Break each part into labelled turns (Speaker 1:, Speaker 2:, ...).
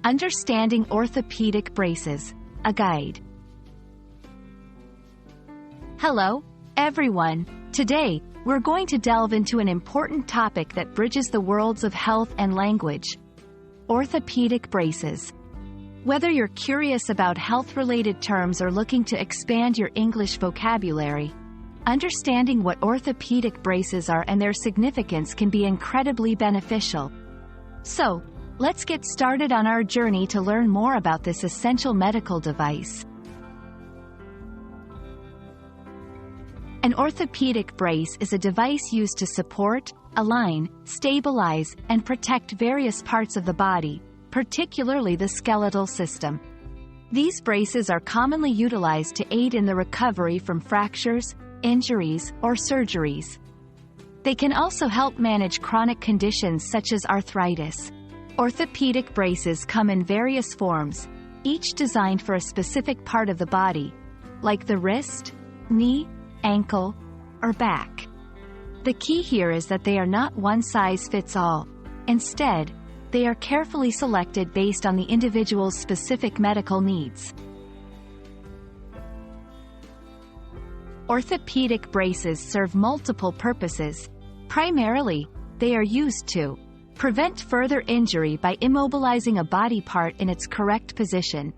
Speaker 1: Understanding Orthopedic Braces, a guide. Hello, everyone. Today, we're going to delve into an important topic that bridges the worlds of health and language: orthopedic braces. Whether you're curious about health-related terms or looking to expand your English vocabulary, understanding what orthopedic braces are and their significance can be incredibly beneficial. So, let's get started on our journey to learn more about this essential medical device. An orthopedic brace is a device used to support, align, stabilize, and protect various parts of the body, particularly the skeletal system. These braces are commonly utilized to aid in the recovery from fractures, injuries, or surgeries. They can also help manage chronic conditions such as arthritis. Orthopedic braces come in various forms, each designed for a specific part of the body, like the wrist, knee, ankle, or back. The key here is that they are not one size fits all. Instead, they are carefully selected based on the individual's specific medical needs. Orthopedic braces serve multiple purposes. Primarily, they are used to prevent further injury by immobilizing a body part in its correct position,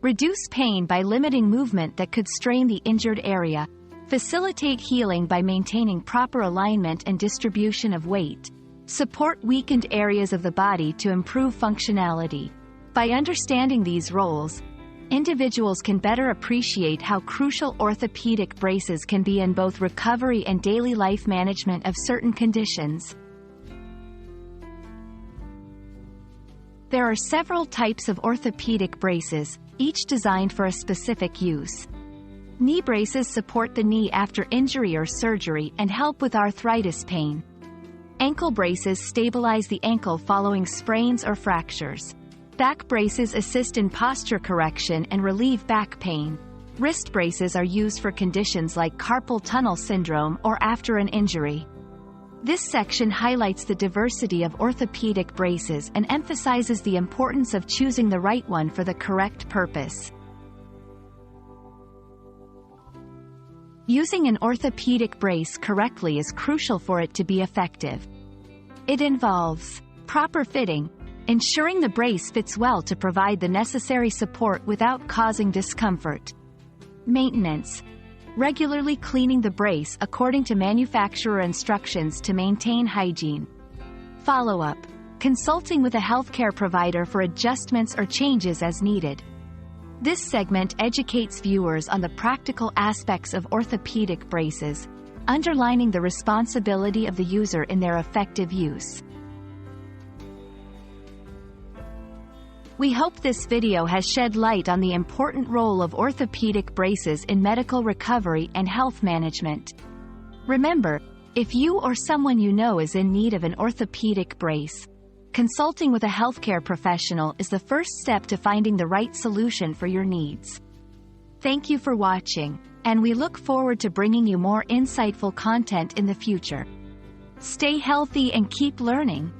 Speaker 1: reduce pain by limiting movement that could strain the injured area, facilitate healing by maintaining proper alignment and distribution of weight, support weakened areas of the body to improve functionality. By understanding these roles, individuals can better appreciate how crucial orthopedic braces can be in both recovery and daily life management of certain conditions. There are several types of orthopedic braces, each designed for a specific use. Knee braces support the knee after injury or surgery and help with arthritis pain. Ankle braces stabilize the ankle following sprains or fractures. Back braces assist in posture correction and relieve back pain. Wrist braces are used for conditions like carpal tunnel syndrome or after an injury. This section highlights the diversity of orthopedic braces and emphasizes the importance of choosing the right one for the correct purpose. Using an orthopedic brace correctly is crucial for it to be effective. It involves proper fitting, ensuring the brace fits well to provide the necessary support without causing discomfort. Maintenance, regularly cleaning the brace according to manufacturer instructions to maintain hygiene. Follow-up, consulting with a healthcare provider for adjustments or changes as needed. This segment educates viewers on the practical aspects of orthopedic braces, underlining the responsibility of the user in their effective use. We hope this video has shed light on the important role of orthopedic braces in medical recovery and health management. Remember, if you or someone you know is in need of an orthopedic brace, consulting with a healthcare professional is the first step to finding the right solution for your needs. Thank you for watching, and we look forward to bringing you more insightful content in the future. Stay healthy and keep learning.